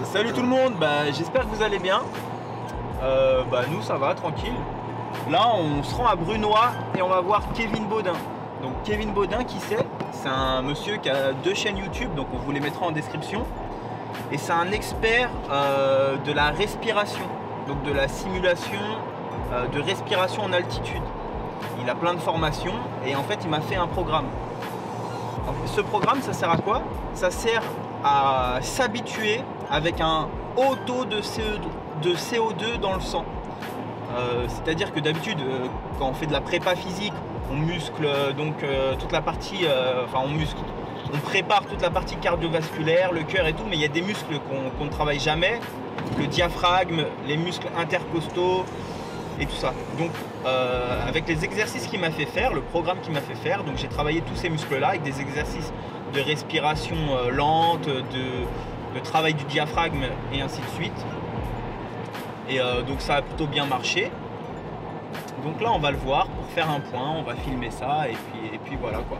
Salut tout le monde, j'espère que vous allez bien. Nous ça va, tranquille. Là on se rend à Brunoy et on va voir Kevin Baudin. Donc Kevin Baudin, qui c'est un monsieur qui a 2 chaînes YouTube, donc on vous les mettra en description. Et c'est un expert de la respiration, donc de la simulation de respiration en altitude. Il a plein de formations et en fait il m'a fait un programme. Ce programme, ça sert à quoi? Ça sert à s'habituer avec un haut taux de CO2 dans le sang. C'est-à-dire que d'habitude, quand on fait de la prépa physique, on muscle toute la partie, on prépare toute la partie cardiovasculaire, le cœur et tout, mais il y a des muscles qu'on ne travaille jamais, le diaphragme, les muscles intercostaux et tout ça. Donc avec les exercices qu'il m'a fait faire, le programme qu'il m'a fait faire, donc j'ai travaillé tous ces muscles-là avec des exercices de respiration lente, de travail du diaphragme et ainsi de suite. Et donc ça a plutôt bien marché. Donc là on va le voir pour faire un point, on va filmer ça et puis voilà quoi.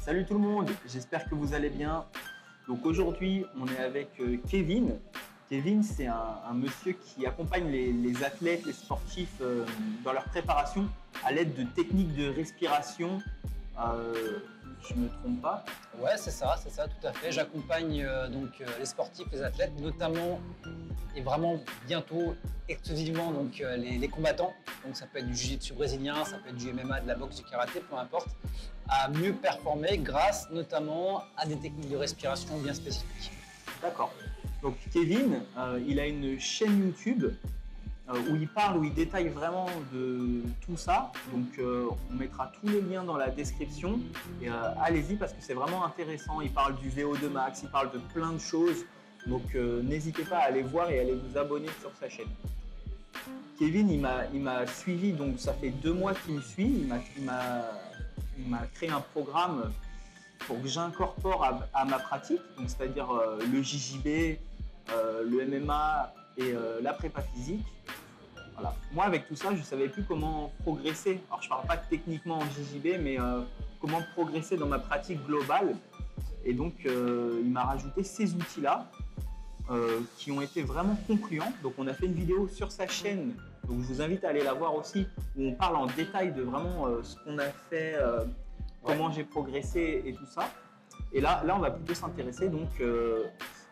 Salut tout le monde, j'espère que vous allez bien. Donc aujourd'hui, on est avec Kevin. Kevin, c'est un monsieur qui accompagne les athlètes, les sportifs dans leur préparation à l'aide de techniques de respiration. Je ne me trompe pas? Ouais, c'est ça, tout à fait. J'accompagne les sportifs, les athlètes, notamment et vraiment bientôt exclusivement les combattants. Donc ça peut être du jiu-jitsu brésilien, ça peut être du MMA, de la boxe, du karaté, peu importe, à mieux performer grâce notamment à des techniques de respiration bien spécifiques. D'accord. Donc Kevin, il a une chaîne YouTube où il détaille vraiment de tout ça. Donc on mettra tous les liens dans la description. Et allez-y parce que c'est vraiment intéressant. Il parle du VO2 max, il parle de plein de choses. Donc n'hésitez pas à aller voir et à aller vous abonner sur sa chaîne. Kevin, il m'a suivi, donc ça fait 2 mois qu'il me suit. Il m'a créé un programme pour que j'incorpore à ma pratique, c'est-à-dire le JJB, le MMA et la prépa physique. Voilà. Moi, avec tout ça, je ne savais plus comment progresser. Alors, je ne parle pas techniquement en JJB, mais comment progresser dans ma pratique globale. Et donc, il m'a rajouté ces outils-là qui ont été vraiment concluants. Donc, on a fait une vidéo sur sa chaîne. Donc, je vous invite à aller la voir aussi, où on parle en détail de vraiment ce qu'on a fait, comment j'ai progressé et tout ça. Et là on va plutôt s'intéresser donc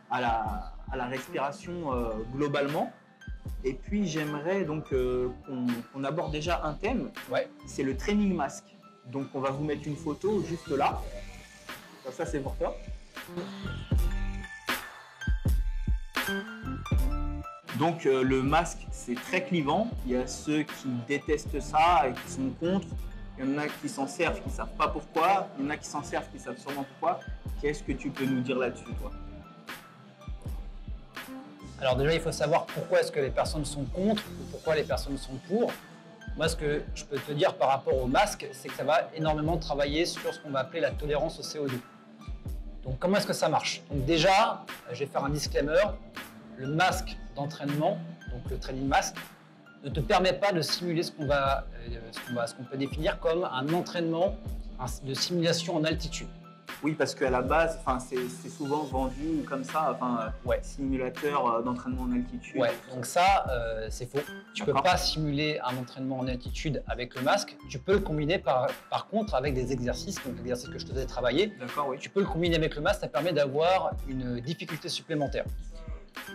à la respiration globalement. Et puis j'aimerais donc qu'on aborde déjà un thème, c'est le training masque. Donc on va vous mettre une photo juste là. Ça c'est pour toi. Donc le masque c'est très clivant. Il y a ceux qui détestent ça et qui sont contre. Il y en a qui s'en servent, qui ne savent pas pourquoi. Il y en a qui s'en servent, qui savent sûrement pourquoi. Qu'est-ce que tu peux nous dire là-dessus, toi? Alors déjà, il faut savoir pourquoi est-ce que les personnes sont contre ou pourquoi les personnes sont pour. Moi, ce que je peux te dire par rapport au masque, c'est que ça va énormément travailler sur ce qu'on va appeler la tolérance au CO2. Donc comment est-ce que ça marche? Donc déjà, je vais faire un disclaimer. Le masque d'entraînement, donc le training masque, ne te permet pas de simuler ce qu'on peut définir comme un entraînement de simulation en altitude. Oui, parce qu'à la base, c'est souvent vendu comme ça, simulateur d'entraînement en altitude. Ouais, donc ça, c'est faux. Tu ne peux pas simuler un entraînement en altitude avec le masque. Tu peux le combiner par contre avec des exercices, donc l'exercice que je te faisais travailler. D'accord, oui. Tu peux le combiner avec le masque, ça permet d'avoir une difficulté supplémentaire.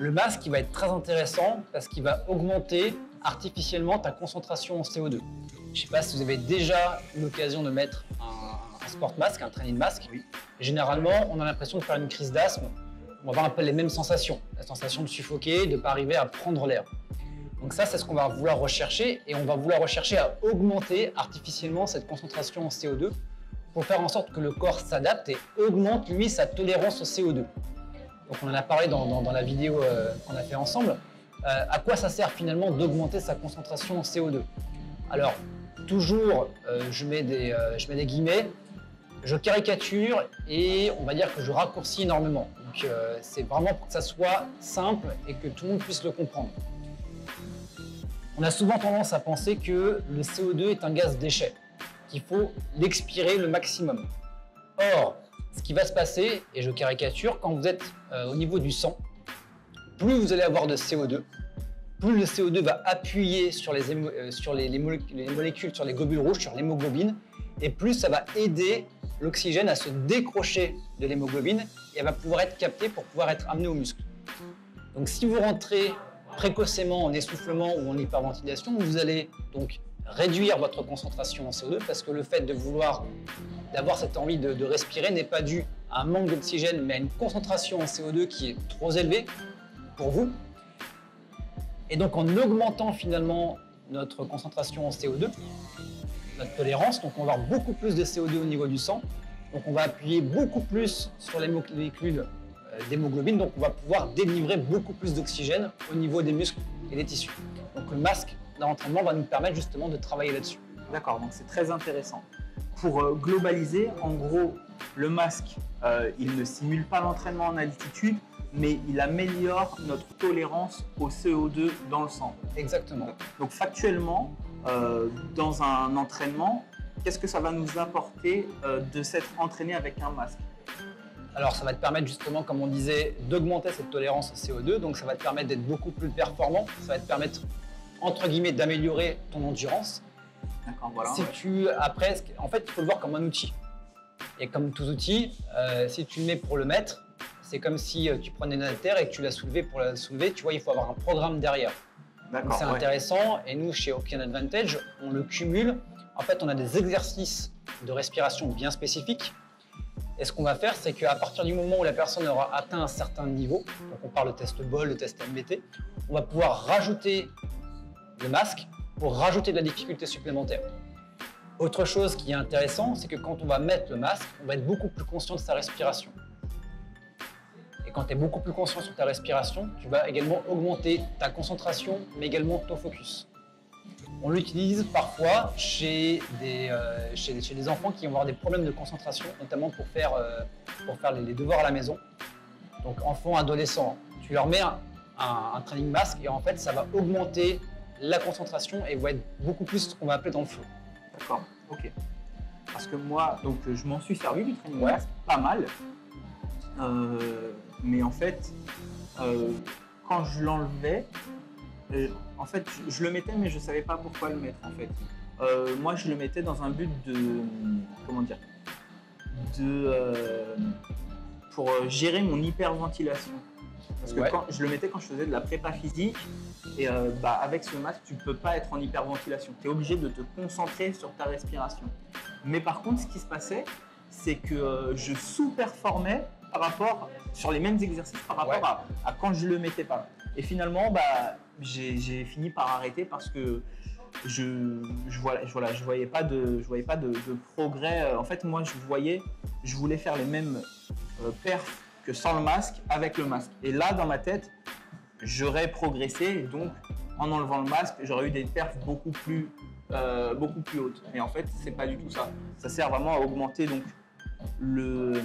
Le masque, il va être très intéressant parce qu'il va augmenter artificiellement ta concentration en CO2. Je ne sais pas si vous avez déjà eu l'occasion de mettre un sport mask, un training mask. Oui. Généralement, on a l'impression de faire une crise d'asthme. On va avoir un peu les mêmes sensations. La sensation de suffoquer, de ne pas arriver à prendre l'air. Donc ça, c'est ce qu'on va vouloir rechercher et on va vouloir rechercher à augmenter artificiellement cette concentration en CO2 pour faire en sorte que le corps s'adapte et augmente, lui, sa tolérance au CO2. Donc on en a parlé dans la vidéo qu'on a fait ensemble. À quoi ça sert finalement d'augmenter sa concentration en CO2? Alors, toujours, je mets des guillemets, Je caricature et on va dire que je raccourcis énormément. Donc c'est vraiment pour que ça soit simple et que tout le monde puisse le comprendre. On a souvent tendance à penser que le CO2 est un gaz déchet, qu'il faut l'expirer le maximum. Or, ce qui va se passer, et je caricature, quand vous êtes au niveau du sang, plus vous allez avoir de CO2, plus le CO2 va appuyer sur les molécules, sur les globules rouges, sur l'hémoglobine, et plus ça va aider l'oxygène à se décrocher de l'hémoglobine et elle va pouvoir être captée pour pouvoir être amenée au muscle. Donc si vous rentrez précocement en essoufflement ou en hyperventilation, vous allez donc réduire votre concentration en CO2 parce que le fait d'avoir cette envie de respirer n'est pas dû à un manque d'oxygène mais à une concentration en CO2 qui est trop élevée pour vous. Et donc en augmentant finalement notre concentration en CO2, notre tolérance, donc on va avoir beaucoup plus de CO2 au niveau du sang, donc on va appuyer beaucoup plus sur les molécules d'hémoglobine, donc on va pouvoir délivrer beaucoup plus d'oxygène au niveau des muscles et des tissus. Donc le masque dans l'entraînement va nous permettre justement de travailler là-dessus. D'accord, donc c'est très intéressant. Pour globaliser, en gros, le masque, il ne simule pas l'entraînement en altitude, mais il améliore notre tolérance au CO2 dans le sang. Exactement. Donc factuellement, dans un entraînement, qu'est-ce que ça va nous apporter de s'être entraîné avec un masque? Alors ça va te permettre justement, comme on disait, d'augmenter cette tolérance au CO2, donc ça va te permettre d'être beaucoup plus performant, ça va te permettre, entre guillemets, d'améliorer ton endurance. D'accord, voilà. Après, en fait, il faut le voir comme un outil. Et comme tout outil, si tu le mets pour le mettre, c'est comme si tu prenais une haltère et que tu l'as soulevée pour la soulever, tu vois, il faut avoir un programme derrière. Donc c'est intéressant, et nous, chez Octane Advantage, on le cumule. En fait, on a des exercices de respiration bien spécifiques. Et ce qu'on va faire, c'est qu'à partir du moment où la personne aura atteint un certain niveau, donc on parle de test BOL, de test MBT, on va pouvoir rajouter le masque pour rajouter de la difficulté supplémentaire. Autre chose qui est intéressant, c'est que quand on va mettre le masque, on va être beaucoup plus conscient de sa respiration. Et quand tu es beaucoup plus conscient sur ta respiration, tu vas également augmenter ta concentration, mais également ton focus. On l'utilise parfois chez des enfants qui vont avoir des problèmes de concentration, notamment pour faire les devoirs à la maison. Donc enfants, adolescents, tu leur mets un training masque et en fait ça va augmenter la concentration et va être beaucoup plus ce qu'on va appeler dans le flow. D'accord, ok. Parce que moi, donc, je m'en suis servi du training masque, pas mal. Mais en fait, quand je l'enlevais, en fait, je le mettais, mais je ne savais pas pourquoi le mettre, en fait. Moi, je le mettais dans un but de... Comment dire, pour gérer mon hyperventilation. Parce que quand je le mettais quand je faisais de la prépa physique, et avec ce masque, tu ne peux pas être en hyperventilation. Tu es obligé de te concentrer sur ta respiration. Mais par contre, ce qui se passait, c'est que je sous-performais par rapport, sur les mêmes exercices par rapport à quand je le mettais pas. Et finalement, j'ai fini par arrêter parce que je voyais pas de progrès. En fait, moi, je voulais faire les mêmes perfs que sans le masque, avec le masque. Et là, dans ma tête, j'aurais progressé. Et donc, en enlevant le masque, j'aurais eu des perfs beaucoup plus hautes. Mais en fait, c'est pas du tout ça. Ça sert vraiment à augmenter donc le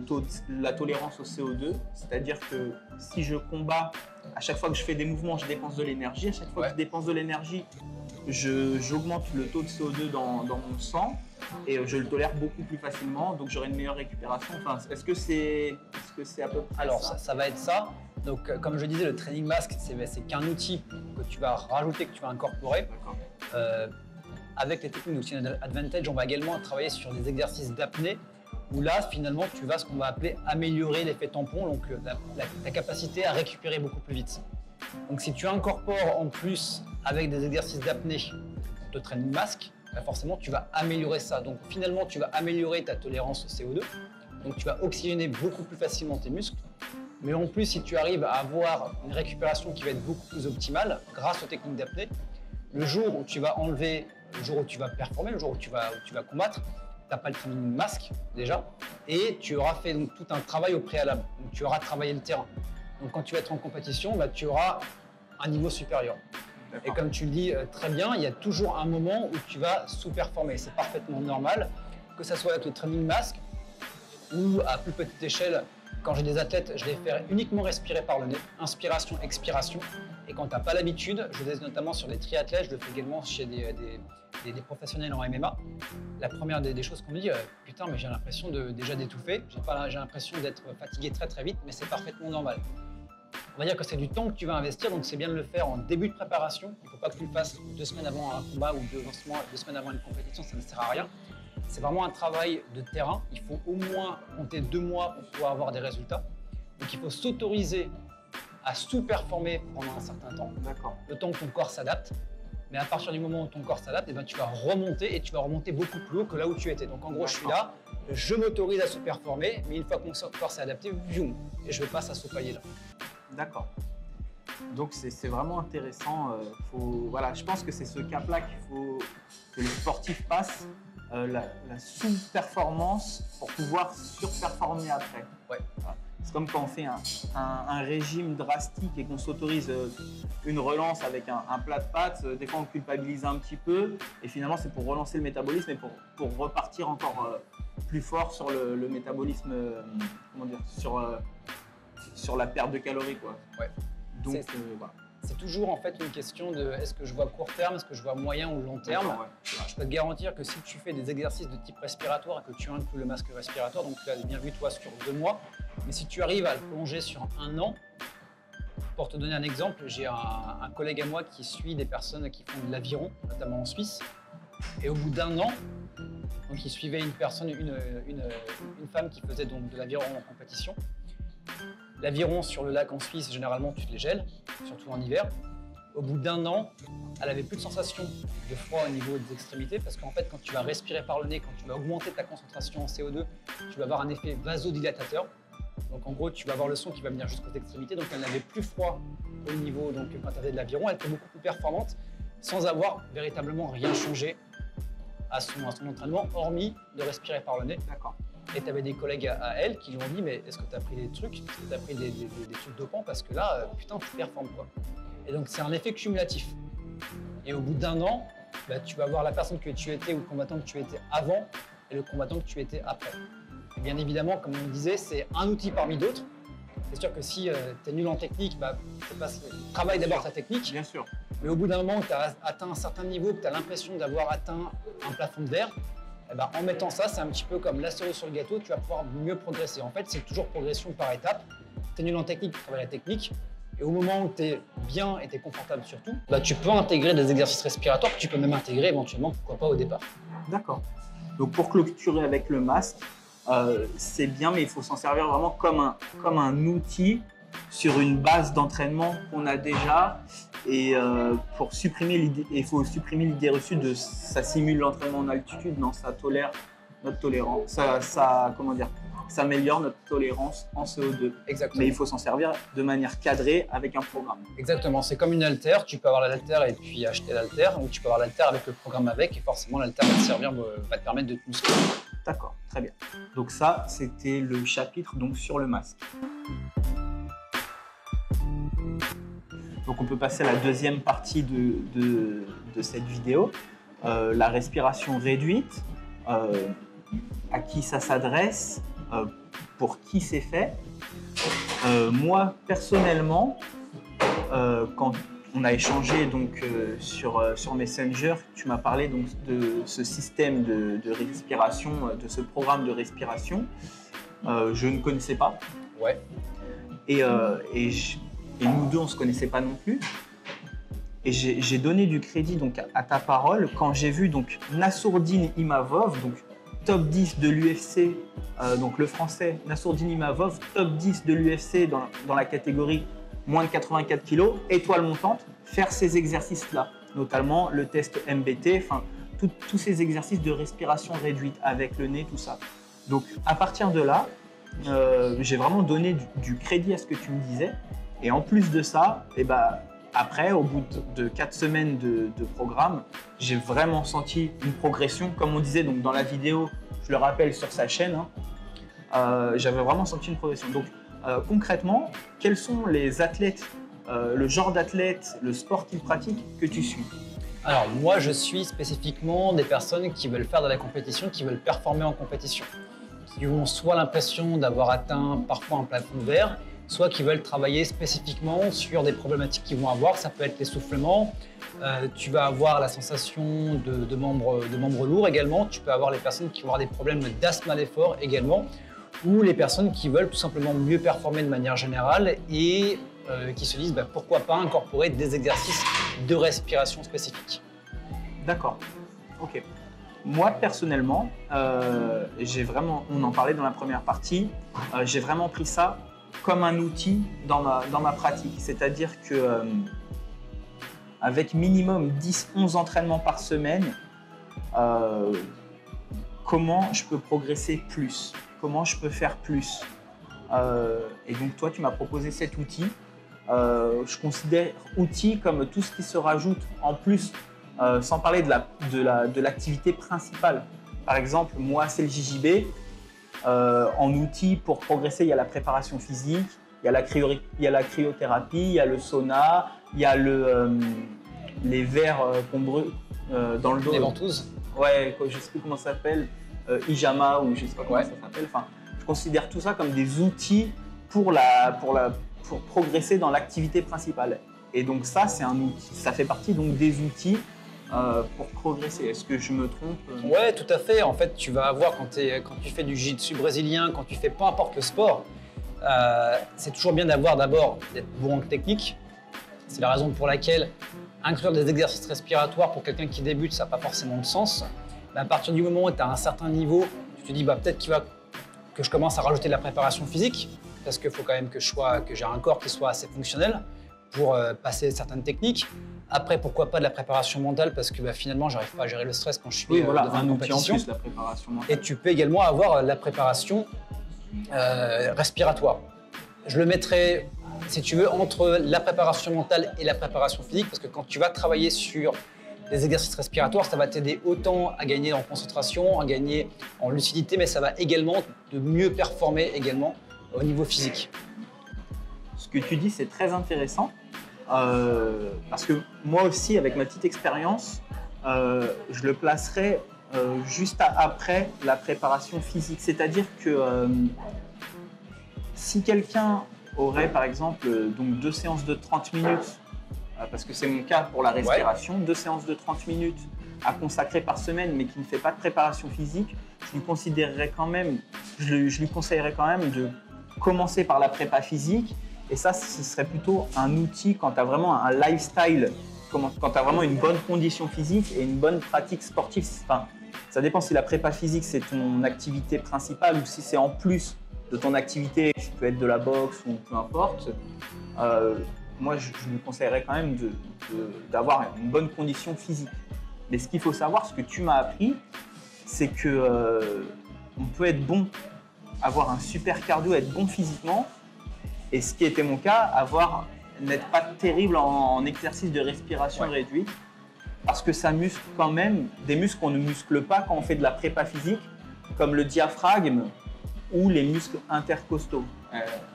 taux la tolérance au CO2, c'est-à-dire que si je combats, à chaque fois que je fais des mouvements, je dépense de l'énergie. À chaque fois que je dépense de l'énergie, j'augmente le taux de CO2 dans mon sang et je le tolère beaucoup plus facilement, donc j'aurai une meilleure récupération. Enfin, est-ce que c'est à peu près Alors, ça va être ça. Donc, comme je disais, le training mask, c'est qu'un outil que tu vas rajouter, que tu vas incorporer. Avec les techniques d'Octane Advantage, on va également travailler sur des exercices d'apnée où là, finalement, tu vas ce qu'on va appeler améliorer l'effet tampon, donc la capacité à récupérer beaucoup plus vite. Donc, si tu incorpores en plus avec des exercices d'apnée de training masque, forcément, tu vas améliorer ça. Donc, finalement, tu vas améliorer ta tolérance au CO2. Donc, tu vas oxygéner beaucoup plus facilement tes muscles. Mais en plus, si tu arrives à avoir une récupération qui va être beaucoup plus optimale grâce aux techniques d'apnée, le jour où tu vas enlever, le jour où tu vas performer, le jour où tu vas combattre, tu n'as pas le training masque déjà, et tu auras fait donc, tout un travail au préalable. Donc, tu auras travaillé le terrain. Donc quand tu vas être en compétition, tu auras un niveau supérieur. Et comme tu le dis très bien, il y a toujours un moment où tu vas sous-performer. C'est parfaitement normal. que ce soit avec le training masque ou à plus petite échelle, quand j'ai des athlètes, je les fais uniquement respirer par le nez, inspiration, expiration. Et quand tu n'as pas l'habitude, je le fais notamment sur des triathlètes, je le fais également chez des professionnels en MMA. La première des choses qu'on me dit, putain, mais j'ai l'impression déjà d'étouffer, j'ai l'impression d'être fatigué très très vite, mais c'est parfaitement normal. On va dire que c'est du temps que tu vas investir, donc c'est bien de le faire en début de préparation. Il ne faut pas que tu le fasses 2 semaines avant un combat ou 2 semaines avant une compétition, ça ne sert à rien. C'est vraiment un travail de terrain. Il faut au moins compter 2 mois pour pouvoir avoir des résultats. Donc il faut s'autoriser à sous-performer pendant un certain temps, le temps que ton corps s'adapte. Mais à partir du moment où ton corps s'adapte, eh ben, tu vas remonter et tu vas remonter beaucoup plus haut que là où tu étais. Donc en gros, je suis là, je m'autorise à sous-performer, mais une fois que mon corps s'est adapté, et je passe à ce palier-là. D'accord. Donc c'est vraiment intéressant. Voilà, je pense que c'est ce cap-là qu'il faut que les sportifs passent. La sous-performance pour pouvoir surperformer après. Ouais. Voilà. C'est comme quand on fait un régime drastique et qu'on s'autorise une relance avec un plat de pâtes. Des fois, on culpabilise un petit peu et finalement, c'est pour relancer le métabolisme et pour repartir encore plus fort sur le métabolisme, comment dire, sur la perte de calories, quoi. Ouais. Donc, voilà. C'est toujours en fait une question de est-ce que je vois court terme, est-ce que je vois moyen ou long terme. Ouais. Je peux te garantir que si tu fais des exercices de type respiratoire et que tu inclus le masque respiratoire, donc tu l'as bien vu toi sur 2 mois, mais si tu arrives à le prolonger sur 1 an, pour te donner un exemple, j'ai un collègue à moi qui suit des personnes qui font de l'aviron, notamment en Suisse, et au bout d'1 an, donc il suivait une femme qui faisait donc de l'aviron en compétition. L'aviron sur le lac en Suisse, généralement, tu te les gèles, surtout en hiver. Au bout d'1 an, elle avait plus de sensation de froid au niveau des extrémités parce qu'en fait, quand tu vas respirer par le nez, quand tu vas augmenter ta concentration en CO2, tu vas avoir un effet vasodilatateur. Donc en gros, tu vas avoir le son qui va venir jusqu'aux extrémités. Donc elle n'avait plus froid au niveau, donc quand elle faisait de l'aviron, elle était beaucoup plus performante sans avoir véritablement rien changé à son entraînement, hormis de respirer par le nez. D'accord. Et tu avais des collègues à elle qui lui ont dit mais est-ce que tu as pris des trucs, est-ce que tu as pris des trucs dopants parce que là, putain, tu performes quoi. Et donc c'est un effet cumulatif. Et au bout d'1 an, bah, tu vas voir la personne que tu étais ou le combattant que tu étais avant et le combattant que tu étais après. Et bien évidemment, comme on le disait, c'est un outil parmi d'autres. C'est sûr que si tu es nul en technique, bah, travaille d'abord ta technique. Bien sûr. Mais au bout d'un moment où tu as atteint un certain niveau, que tu as l'impression d'avoir atteint un plafond de verre, eh ben, en mettant ça, c'est un petit peu comme la cerise sur le gâteau, tu vas pouvoir mieux progresser. En fait, c'est toujours progression par étapes. Tu es nul en technique, tu travailles la technique. Et au moment où tu es bien et tu es confortable surtout, bah, tu peux intégrer des exercices respiratoires que tu peux même intégrer éventuellement, pourquoi pas au départ. D'accord. Donc pour clôturer avec le masque, c'est bien, mais il faut s'en servir vraiment comme un outil sur une base d'entraînement qu'on a déjà. Et pour supprimer l'idée, il faut supprimer l'idée reçue de ça simule l'entraînement en altitude. Non, ça tolère notre tolérance. Comment dire, ça améliore notre tolérance en CO2. Exactement. Mais il faut s'en servir de manière cadrée avec un programme. Exactement. C'est comme une haltère. Tu peux avoir la haltère et puis acheter l'haltère, ou tu peux avoir l'haltère avec le programme avec. Et forcément, l'haltère va te servir, va te permettre de te muscler. D'accord, très bien. Donc ça, c'était le chapitre donc sur le masque. Donc on peut passer à la deuxième partie de cette vidéo, la respiration réduite, à qui ça s'adresse, pour qui c'est fait. Moi personnellement, quand on a échangé donc, sur Messenger, tu m'as parlé donc, de ce système de respiration, de ce programme de respiration. Je ne connaissais pas. Ouais. Et nous deux, on ne se connaissait pas non plus. Et j'ai donné du crédit donc, à ta parole quand j'ai vu donc, Nassourdine Imavov, donc, top 10 de l'UFC, donc le français Nassourdine Imavov, top 10 de l'UFC dans la catégorie moins de 84 kg, étoile montante, faire ces exercices-là, notamment le test MBT, enfin tous ces exercices de respiration réduite avec le nez, tout ça. Donc à partir de là, j'ai vraiment donné du crédit à ce que tu me disais. Et en plus de ça, et après, au bout de 4 semaines de programme, j'ai vraiment senti une progression. Comme on disait donc, dans la vidéo, je le rappelle sur sa chaîne, j'avais vraiment senti une progression. Donc concrètement, quels sont les athlètes, le genre d'athlète, le sport qu'ils pratiquent que tu suis? Alors moi, je suis spécifiquement des personnes qui veulent faire de la compétition, qui veulent performer en compétition, qui ont soit l'impression d'avoir atteint parfois un plafond de verre, soit qui veulent travailler spécifiquement sur des problématiques qu'ils vont avoir. Ça peut être l'essoufflement, tu vas avoir la sensation de membres lourds également, tu peux avoir les personnes qui vont avoir des problèmes d'asthme à l'effort également, ou les personnes qui veulent tout simplement mieux performer de manière générale et qui se disent pourquoi pas incorporer des exercices de respiration spécifiques. D'accord, ok. Moi personnellement, on en parlait dans la première partie, j'ai vraiment pris ça comme un outil dans ma pratique. C'est-à-dire que avec minimum 10-11 entraînements par semaine, comment je peux progresser plus? Comment je peux faire plus? Et donc toi, tu m'as proposé cet outil. Je considère outil comme tout ce qui se rajoute en plus, sans parler de l'activité principale. Par exemple, moi, c'est le JJB. En outil pour progresser, il y a la préparation physique, il y a la cryothérapie, il y a le sauna, il y a les verres qu'on brûle dans le dos. Les ventouses. Ouais, je ne sais plus comment ça s'appelle, Ijama ou je ne sais pas comment ça s'appelle. Enfin, je considère tout ça comme des outils pour progresser dans l'activité principale. Et donc ça, c'est un outil. Ça fait partie donc des outils pour progresser. Est-ce que je me trompe? Ouais, tout à fait. En fait, tu vas avoir quand tu fais du jiu-jitsu brésilien, quand tu fais peu importe le sport, c'est toujours bien d'être bon en technique. C'est la raison pour laquelle inclure des exercices respiratoires pour quelqu'un qui débute, ça n'a pas forcément de sens. Mais à partir du moment où tu as un certain niveau, tu te dis peut-être que je commence à rajouter de la préparation physique, parce qu'il faut quand même que j'ai un corps qui soit assez fonctionnel pour passer certaines techniques. Après, pourquoi pas de la préparation mentale, parce que finalement, j'arrive pas à gérer le stress quand je suis devant une compétition. En plus, la préparation mentale. Et tu peux également avoir la préparation respiratoire. Je le mettrai, si tu veux, entre la préparation mentale et la préparation physique, parce que quand tu vas travailler sur les exercices respiratoires, ça va t'aider autant à gagner en concentration, à gagner en lucidité, mais ça va également de mieux performer également au niveau physique. Ce que tu dis, c'est très intéressant. Parce que moi aussi, avec ma petite expérience, je le placerai juste après la préparation physique. C'est-à-dire que si quelqu'un aurait par exemple donc 2 séances de 30 minutes, parce que c'est mon cas pour la respiration, 2 séances de 30 minutes à consacrer par semaine, mais qui ne fait pas de préparation physique, je lui conseillerais quand même de commencer par la prépa physique. Et ça, ce serait plutôt un outil quand tu as vraiment un lifestyle, quand tu as vraiment une bonne condition physique et une bonne pratique sportive. Enfin, ça dépend si la prépa physique, c'est ton activité principale ou si c'est en plus de ton activité, qui peut être de la boxe ou peu importe. Moi, je lui conseillerais quand même d'avoir une bonne condition physique. Mais ce qu'il faut savoir, ce que tu m'as appris, c'est que on peut être bon, avoir un super cardio, être bon physiquement, et ce qui était mon cas, n'être pas terrible en exercice de respiration réduite, parce que ça muscle quand même des muscles qu'on ne muscle pas quand on fait de la prépa physique, comme le diaphragme ou les muscles intercostaux.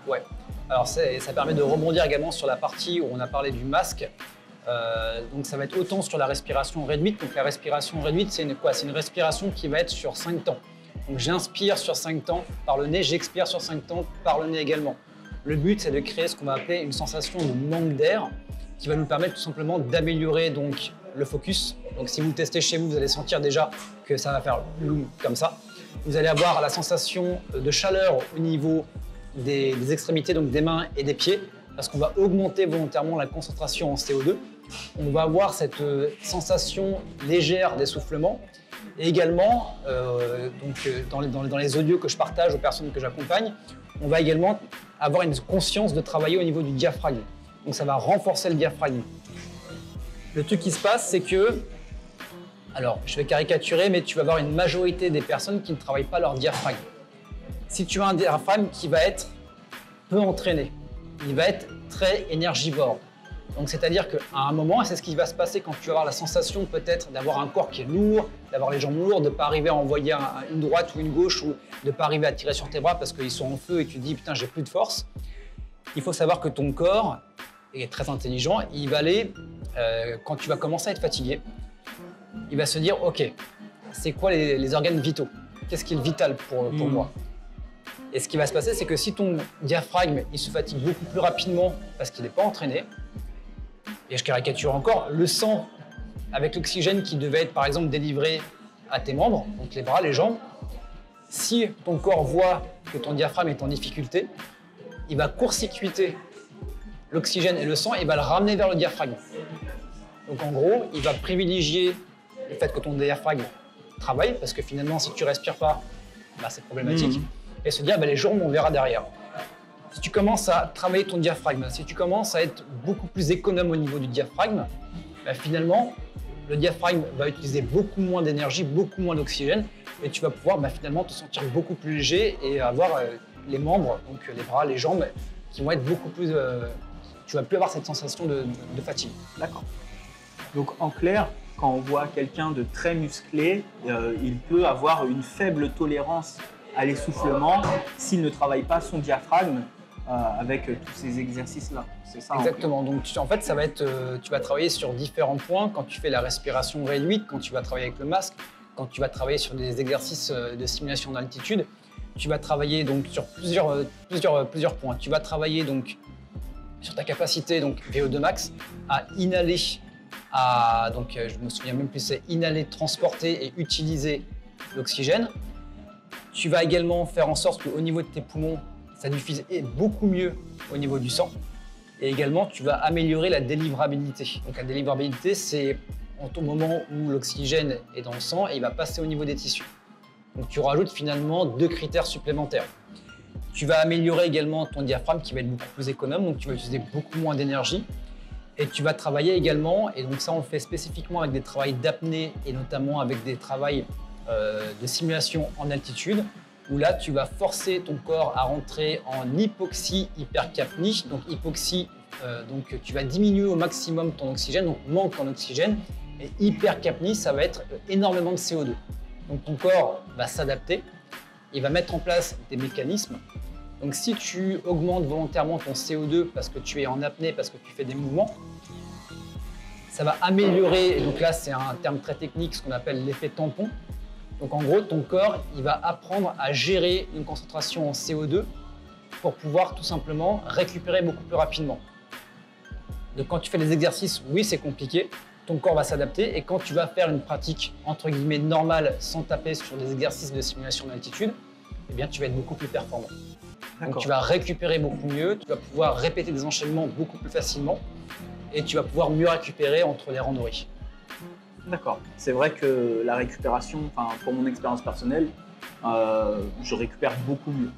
Ouais. Alors ça permet de rebondir également sur la partie où on a parlé du masque. Donc ça va être autant sur la respiration réduite. Donc la respiration réduite, c'est une respiration qui va être sur 5 temps. Donc j'inspire sur 5 temps par le nez, j'expire sur 5 temps par le nez également. Le but, c'est de créer ce qu'on va appeler une sensation de manque d'air qui va nous permettre tout simplement d'améliorer donc le focus. Donc si vous testez chez vous, vous allez sentir déjà que ça va faire comme ça. Vous allez avoir la sensation de chaleur au niveau des extrémités, donc des mains et des pieds, parce qu'on va augmenter volontairement la concentration en CO2. On va avoir cette sensation légère d'essoufflement. Et également, dans les audios que je partage aux personnes que j'accompagne, on va également avoir une conscience de travailler au niveau du diaphragme. Donc ça va renforcer le diaphragme. Le truc qui se passe, c'est que, alors je vais caricaturer, mais tu vas avoir une majorité des personnes qui ne travaillent pas leur diaphragme. Si tu as un diaphragme qui va être peu entraîné, il va être très énergivore. Donc c'est-à-dire qu'à un moment, et c'est ce qui va se passer quand tu vas avoir la sensation peut-être d'avoir un corps qui est lourd, d'avoir les jambes lourdes, de ne pas arriver à envoyer une droite ou une gauche, ou de ne pas arriver à tirer sur tes bras parce qu'ils sont en feu et tu te dis « putain, j'ai plus de force », il faut savoir que ton corps, et très intelligent, il va aller, quand tu vas commencer à être fatigué, il va se dire, ok, c'est quoi les organes vitaux? Qu'est-ce qui est vital pour moi? Et ce qui va se passer, c'est que si ton diaphragme il se fatigue beaucoup plus rapidement parce qu'il n'est pas entraîné, et je caricature encore, le sang avec l'oxygène qui devait être par exemple délivré à tes membres, donc les bras, les jambes, si ton corps voit que ton diaphragme est en difficulté, il va court-circuiter l'oxygène et le sang et va le ramener vers le diaphragme. Donc en gros, il va privilégier le fait que ton diaphragme travaille, parce que finalement, si tu ne respires pas, bah, c'est problématique, et se dire, bah, les jambes, on verra derrière. Si tu commences à travailler ton diaphragme, si tu commences à être beaucoup plus économe au niveau du diaphragme, bah, finalement, le diaphragme va utiliser beaucoup moins d'énergie, beaucoup moins d'oxygène, et tu vas pouvoir finalement te sentir beaucoup plus léger et avoir les membres, donc les bras, les jambes, qui vont être beaucoup plus... tu vas plus avoir cette sensation de fatigue. D'accord. Donc en clair, quand on voit quelqu'un de très musclé, il peut avoir une faible tolérance à l'essoufflement s'il ne travaille pas son diaphragme avec tous ces exercices-là. C'est ça? Exactement. Donc en fait, ça va être, tu vas travailler sur différents points quand tu fais la respiration réduite, quand tu vas travailler avec le masque, quand tu vas travailler sur des exercices de stimulation d'altitude. Tu vas travailler donc sur plusieurs points. Tu vas travailler donc sur ta capacité donc VO2 max à inhaler, donc je me souviens même plus, c'est inhaler, transporter et utiliser l'oxygène. Tu vas également faire en sorte qu'au niveau de tes poumons, ça diffuse beaucoup mieux au niveau du sang. Et également, tu vas améliorer la délivrabilité. Donc la délivrabilité, c'est au moment où l'oxygène est dans le sang et il va passer au niveau des tissus. Donc tu rajoutes finalement 2 critères supplémentaires. Tu vas améliorer également ton diaphragme qui va être beaucoup plus économe, donc tu vas utiliser beaucoup moins d'énergie. Et tu vas travailler également, et donc ça on le fait spécifiquement avec des travails d'apnée et notamment avec des travails de simulation en altitude, où là tu vas forcer ton corps à rentrer en hypoxie-hypercapnie. Donc hypoxie, donc tu vas diminuer au maximum ton oxygène, donc manque en oxygène, et hypercapnie, ça va être énormément de CO2. Donc ton corps va s'adapter, il va mettre en place des mécanismes. Donc si tu augmentes volontairement ton CO2 parce que tu es en apnée, parce que tu fais des mouvements, ça va améliorer, et donc là c'est un terme très technique, ce qu'on appelle l'effet tampon. Donc en gros, ton corps, il va apprendre à gérer une concentration en CO2 pour pouvoir tout simplement récupérer beaucoup plus rapidement. Donc quand tu fais des exercices, oui c'est compliqué, ton corps va s'adapter, et quand tu vas faire une pratique entre guillemets normale sans taper sur des exercices de simulation d'altitude, eh bien tu vas être beaucoup plus performant. Donc tu vas récupérer beaucoup mieux, tu vas pouvoir répéter des enchaînements beaucoup plus facilement et tu vas pouvoir mieux récupérer entre les randonnées. D'accord. C'est vrai que la récupération, pour mon expérience personnelle, je récupère beaucoup mieux.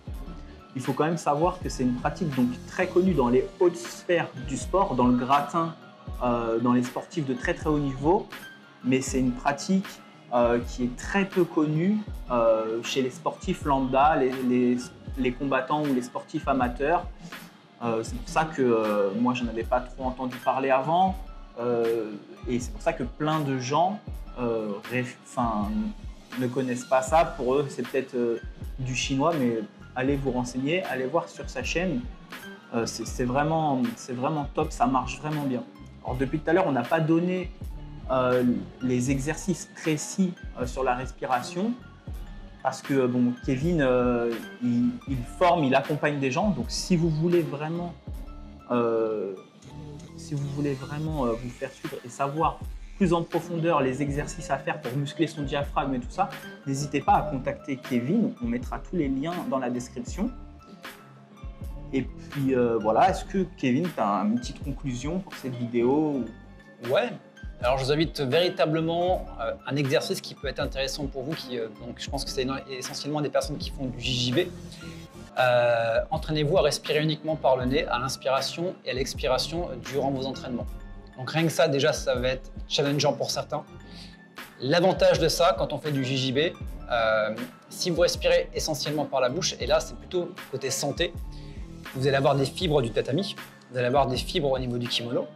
Il faut quand même savoir que c'est une pratique donc très connue dans les hautes sphères du sport, dans le gratin, dans les sportifs de très très haut niveau, mais c'est une pratique qui est très peu connue chez les sportifs lambda, les combattants ou les sportifs amateurs. C'est pour ça que moi je n'avais pas trop entendu parler avant, et c'est pour ça que plein de gens ne connaissent pas ça. Pour eux c'est peut-être du chinois, mais allez vous renseigner, allez voir sur sa chaîne, c'est vraiment top, ça marche vraiment bien. Alors depuis tout à l'heure on n'a pas donné les exercices précis sur la respiration, parce que bon, Kevin, il forme, il accompagne des gens. Donc si vous voulez vraiment, vous faire suivre et savoir plus en profondeur les exercices à faire pour muscler son diaphragme et tout ça, n'hésitez pas à contacter Kevin. On mettra tous les liens dans la description. Et puis voilà, est-ce que Kevin, tu as une petite conclusion pour cette vidéo? Ouais. Alors je vous invite véritablement un exercice qui peut être intéressant pour vous, donc je pense que c'est essentiellement des personnes qui font du JJB. Entraînez-vous à respirer uniquement par le nez à l'inspiration et à l'expiration durant vos entraînements. Donc rien que ça, déjà, ça va être challengeant pour certains. L'avantage de ça, quand on fait du JJB, si vous respirez essentiellement par la bouche, et là c'est plutôt côté santé, vous allez avoir des fibres du tatami, vous allez avoir des fibres au niveau du kimono.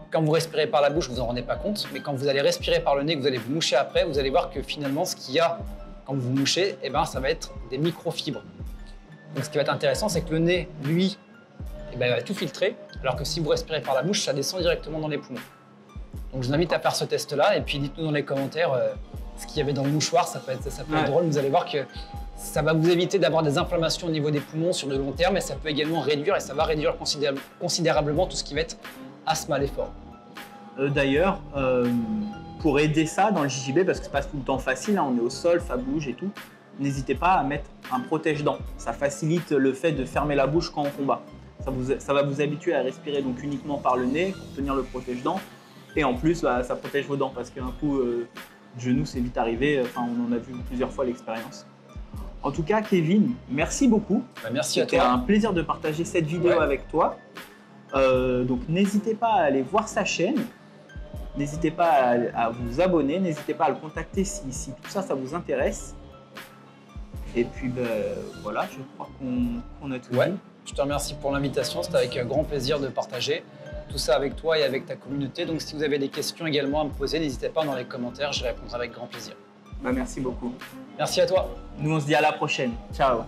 Quand vous respirez par la bouche, vous n'en rendez pas compte, mais quand vous allez respirer par le nez, que vous allez vous moucher après, vous allez voir que finalement, ce qu'il y a quand vous mouchez, ça va être des microfibres. Donc ce qui va être intéressant, c'est que le nez, lui, ben, elle va tout filtrer, alors que si vous respirez par la bouche, ça descend directement dans les poumons. Donc je vous invite à faire ce test-là et puis dites-nous dans les commentaires ce qu'il y avait dans le mouchoir, ça peut être drôle. Vous allez voir que ça va vous éviter d'avoir des inflammations au niveau des poumons sur le long terme et ça peut également réduire, et ça va réduire considérablement tout ce qui va être asthme à l'effort. D'ailleurs, pour aider ça dans le JJB, parce que c'est pas tout le temps facile, hein, on est au sol, ça bouge et tout, n'hésitez pas à mettre un protège-dents. Ça facilite le fait de fermer la bouche quand on combat. Ça va vous habituer à respirer donc uniquement par le nez pour tenir le protège-dents. Et en plus, bah, ça protège vos dents parce qu'un coup, de genou, c'est vite arrivé. Enfin, on en a vu plusieurs fois l'expérience. En tout cas, Kevin, merci beaucoup. Bah, merci à toi. C'était un plaisir de partager cette vidéo avec toi. Donc, n'hésitez pas à aller voir sa chaîne. N'hésitez pas à vous abonner. N'hésitez pas à le contacter si tout ça, ça vous intéresse. Et puis, ben, voilà, je crois qu'on a tout dit. Je te remercie pour l'invitation. C'était avec grand plaisir de partager tout ça avec toi et avec ta communauté. Donc, si vous avez des questions également à me poser, n'hésitez pas dans les commentaires. Je répondrai avec grand plaisir. Bah, merci beaucoup. Merci à toi. Nous, on se dit à la prochaine. Ciao.